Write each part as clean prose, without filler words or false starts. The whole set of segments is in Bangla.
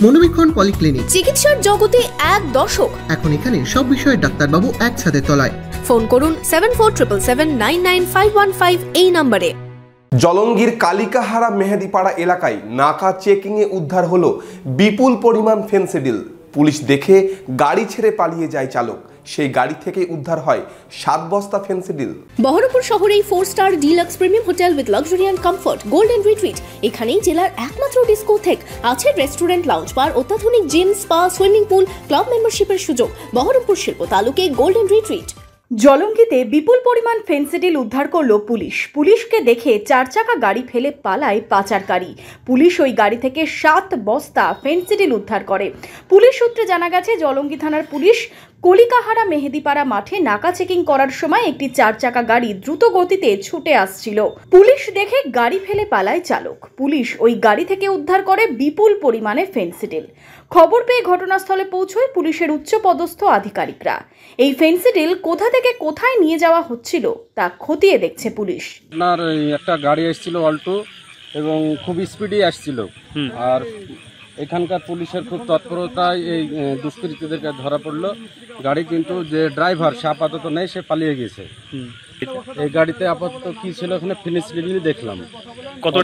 মনোবীক্ষণ পলিক্লিনিক, চিকিৎসার জগতে এক দশক। এখন এখানে সব বিষয়ে ডাক্তারবাবু একসাথে তলায়। ফোন করুন 7477999515 এই নম্বরে। জলঙ্গির কালিকাহারা মেহেদিপাড়া এলাকায় নাকা চেকিংয়ে উদ্ধার হলো বিপুল পরিমাণ ফেন্সিডিল। পুলিশ দেখে গাড়ি ছেড়ে পালিয়ে যায় চালক। সেই গাড়ি থেকে উদ্ধার হয় 7 বস্তা ফেন্সিডিল। বহরমপুর শহরেই 4 star deluxe premium hotel with luxury and comfort golden retreat. এখানেই জেলার একমাত্র ডিস্কোথেক, আছে রেস্টুরেন্ট, লাউঞ্জ বার, অত্যাধুনিক gym, spa, swimming pool, club মেম্বারশিপের সুযোগ। বহরমপুর শিল্প তালুকে গোল্ডেন রিট্রিট। জলঙ্গিতে বিপুল পরিমাণ ফেন্সিডিল উদ্ধার করল পুলিশ। পুলিশকে দেখে 4 চাকা গাড়ি ফেলে পালায় পাচারকারী। পুলিশ ওই গাড়ি থেকে 7 বস্তা ফেন্সিডিল উদ্ধার করে। পুলিশ সূত্রে জানা গেছে, জলঙ্গি থানার পুলিশ কলিকাহারা মেহেদিপাড়া মাঠে নাকা চেকিং করার সময় একটি 4 চাকা গাড়ি দ্রুত গতিতে ছুটে আসছিল। পুলিশ দেখে গাড়ি ফেলে পালায় চালক। পুলিশ ওই গাড়ি থেকে উদ্ধার করে বিপুল পরিমাণে ফেন্সিডিল। খবর পেয়ে ঘটনাস্থলে পৌঁছয় পুলিশের উচ্চপদস্থ আধিকারিকরা। এই ফেন্সিডিল কোথা থেকে কোথায় নিয়ে যাওয়া হচ্ছিল তা খতিয়ে দেখছে পুলিশ। আপনার একটা গাড়ি আসছিল অল্টো এবং খুব স্পিডে আসছিল, আর এখানকার পুলিশের খুব তৎপরতায় এই দুষ্কৃতীদেরকে ধরা পড়লো। গাড়ি কিন্তু যে ড্রাইভার সে আপাতত নেই, সে পালিয়ে গেছে। এই গাড়িতে আপাতত কি ছিল, ওখানে ফেন্সিডিল দেখলাম। কত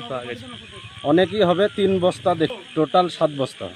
অনেকই হবে, 3 বস্তা, টোটাল 7 বস্তা।